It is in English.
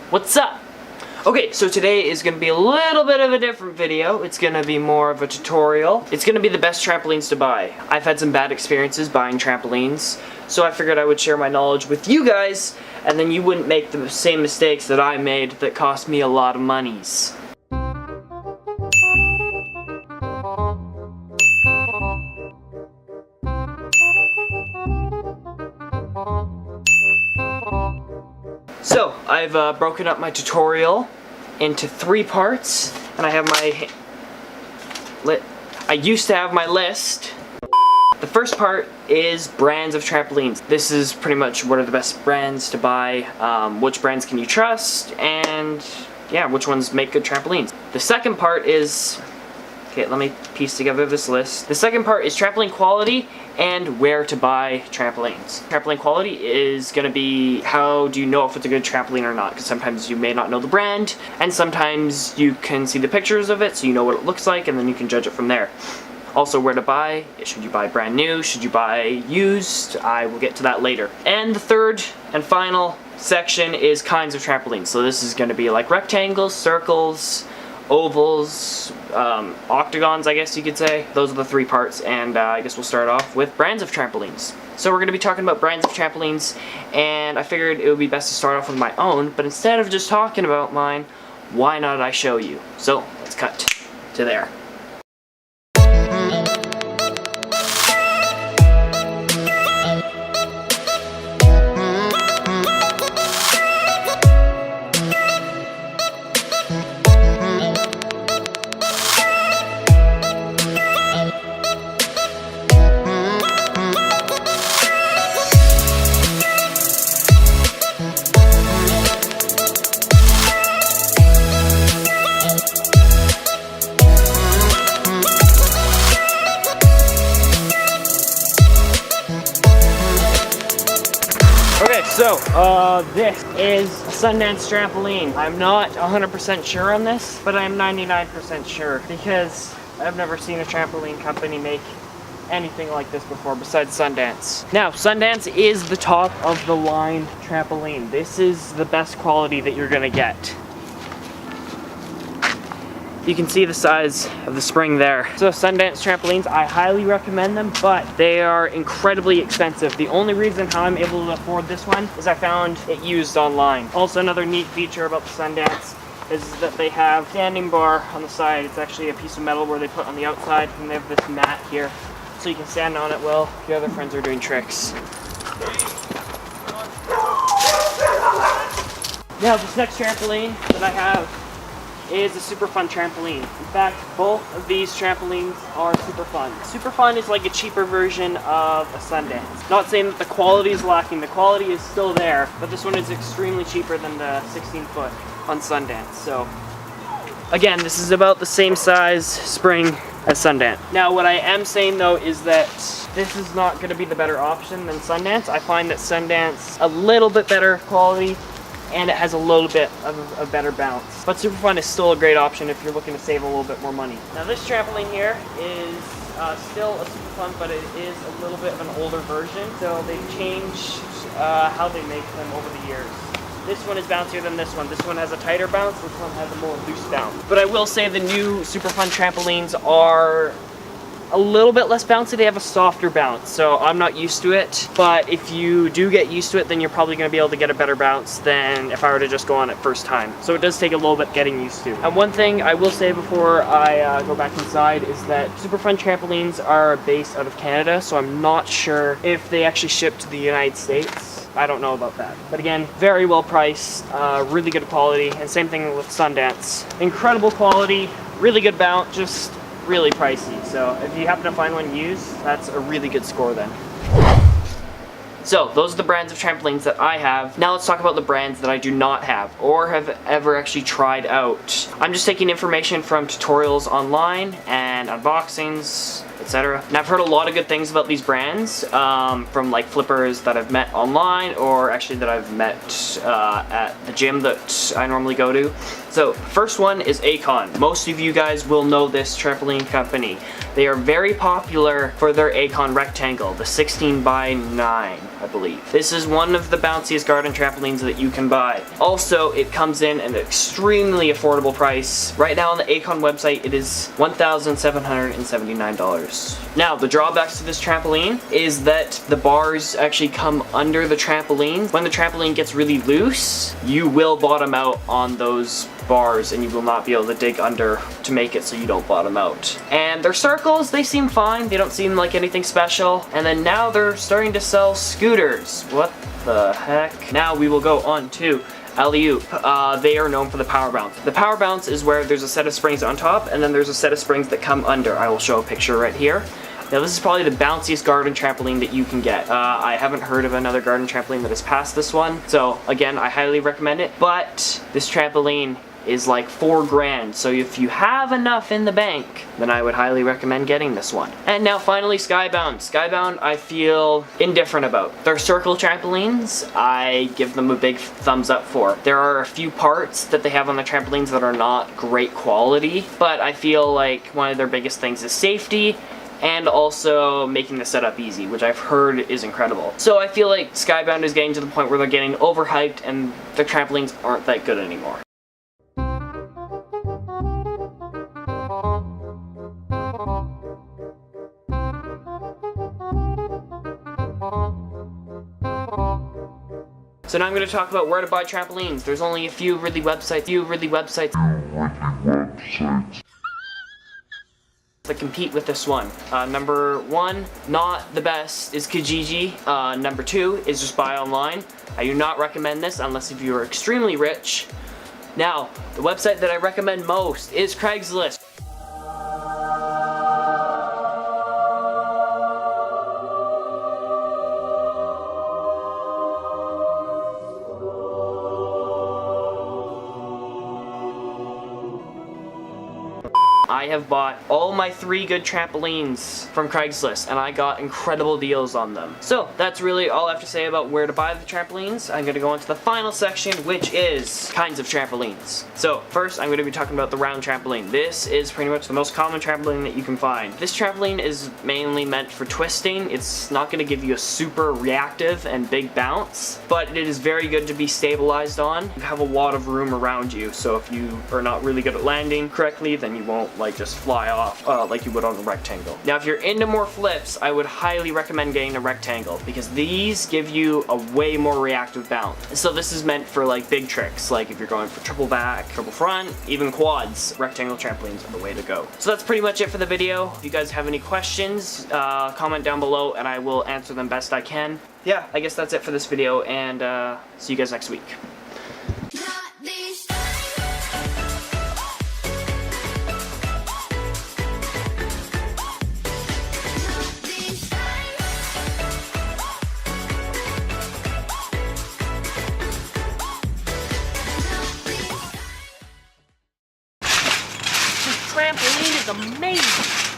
What's up? Okay, so today is going to be a little bit of a different video. It's going to be more of a tutorial. It's going to be the best trampolines to buy. I've had some bad experiences buying trampolines, so I figured I would share my knowledge with you guys, and then you wouldn't make the same mistakes that I made that cost me a lot of monies. So, I've broken up my tutorial into 3 parts, and I have I used to have my list. The first part is brands of trampolines. This is pretty much what are the best brands to buy, which brands can you trust, and yeah, which ones make good trampolines. The second part is, okay, let me piece together this list. The second part is trampoline quality and where to buy trampolines. Trampoline quality is going to be how do you know if it's a good trampoline or not, because sometimes you may not know the brand, and sometimes you can see the pictures of it so you know what it looks like, and then you can judge it from there. Also, where to buy. Should you buy brand new? Should you buy used? I will get to that later. And the third and final section is kinds of trampolines. So this is going to be like rectangles, circles, ovals, octagons, I guess you could say. Those are the 3 parts, and I guess we'll start off with brands of trampolines. So we're going to be talking about brands of trampolines, and I figured it would be best to start off with my own, but instead of just talking about mine, why not I show you? So let's cut to there. So, this is a Sundance trampoline. I'm not 100% sure on this, but I'm 99% sure because I've never seen a trampoline company make anything like this before besides Sundance. Now, Sundance is the top of the line trampoline. This is the best quality that you're gonna get. You can see the size of the spring there. So Sundance trampolines, I highly recommend them, but they are incredibly expensive. The only reason how I'm able to afford this one is I found it used online. Also, another neat feature about the Sundance is that they have a standing bar on the side. It's actually a piece of metal where they put on the outside, and they have this mat here, so you can stand on it while your other friends are doing tricks. Now, this next trampoline that I have is a super fun trampoline. In fact, both of these trampolines are super fun. Super fun is like a cheaper version of a Sundance. Not saying that the quality is lacking, the quality is still there, but this one is extremely cheaper than the 16-foot on Sundance. So, again, this is about the same size spring as Sundance. Now, what I am saying though is that this is not going to be the better option than Sundance. I find that Sundance a little bit better quality, and it has a little bit of a better bounce. But Super Fun is still a great option if you're looking to save a little bit more money. Now this trampoline here is still a Super Fun, but it is a little bit of an older version. So they've changed how they make them over the years. This one is bouncier than this one. This one has a tighter bounce, this one has a more loose bounce. But I will say the new Super Fun trampolines are a little bit less bouncy. They have a softer bounce, so I'm not used to it, but if you do get used to it, then you're probably going to be able to get a better bounce than if I were to just go on it first time. So it does take a little bit getting used to. And one thing I will say before I go back inside is that Super Fun trampolines are based out of Canada, so I'm not sure if they actually ship to the United States. I don't know about that. But again, very well priced, really good quality, and same thing with Sundance. Incredible quality, really good bounce, just really pricey. So if you happen to find one used, that's a really good score then. So those are the brands of trampolines that I have. Now let's talk about the brands that I do not have or have ever actually tried out. I'm just taking information from tutorials online and unboxings etc. And I've heard a lot of good things about these brands from like flippers that I've met online, or actually that I've met at the gym that I normally go to. So first one is Acon. Most of you guys will know this trampoline company. They are very popular for their Acon rectangle, the 16 by 9, I believe. This is one of the bounciest garden trampolines that you can buy. Also, it comes in at an extremely affordable price. Right now on the Acon website, it is $1,779. Now, the drawbacks to this trampoline is that the bars actually come under the trampoline. When the trampoline gets really loose, you will bottom out on those bars and you will not be able to dig under to make it so you don't bottom out. And their circles, they seem fine. They don't seem like anything special. And then now they're starting to sell scooters. What the heck? Now we will go on to Alley-oop. They are known for the power bounce. The power bounce is where there's a set of springs on top and then there's a set of springs that come under. I will show a picture right here. Now this is probably the bounciest garden trampoline that you can get. I haven't heard of another garden trampoline that has passed this one. So again, I highly recommend it. But this trampoline is like $4 grand. So if you have enough in the bank, then I would highly recommend getting this one. And now finally Skybound. Skybound I feel indifferent about. Their circle trampolines, I give them a big thumbs up for. There are a few parts that they have on the trampolines that are not great quality, but I feel like one of their biggest things is safety and also making the setup easy, which I've heard is incredible. So I feel like Skybound is getting to the point where they're getting overhyped and the trampolines aren't that good anymore. So now I'm going to talk about where to buy trampolines. There's only a few really websites that compete with this one. Number one, not the best, is Kijiji. Number two is just buy online. I do not recommend this unless if you are extremely rich. Now, the website that I recommend most is Craigslist. I have bought all my 3 good trampolines from Craigslist and I got incredible deals on them. So that's really all I have to say about where to buy the trampolines. I'm going to go on to the final section, which is kinds of trampolines. So first I'm going to be talking about the round trampoline. This is pretty much the most common trampoline that you can find. This trampoline is mainly meant for twisting. It's not going to give you a super reactive and big bounce, but it is very good to be stabilized on. You have a lot of room around you, so if you are not really good at landing correctly, then you won't like just fly off like you would on a rectangle. Now if you're into more flips, I would highly recommend getting a rectangle because these give you a way more reactive bounce. So this is meant for like big tricks, like if you're going for triple back, triple front, even quads. Rectangle trampolines are the way to go. So that's pretty much it for the video. If you guys have any questions, comment down below and I will answer them best I can. Yeah, I guess that's it for this video and see you guys next week. Trampoline is amazing!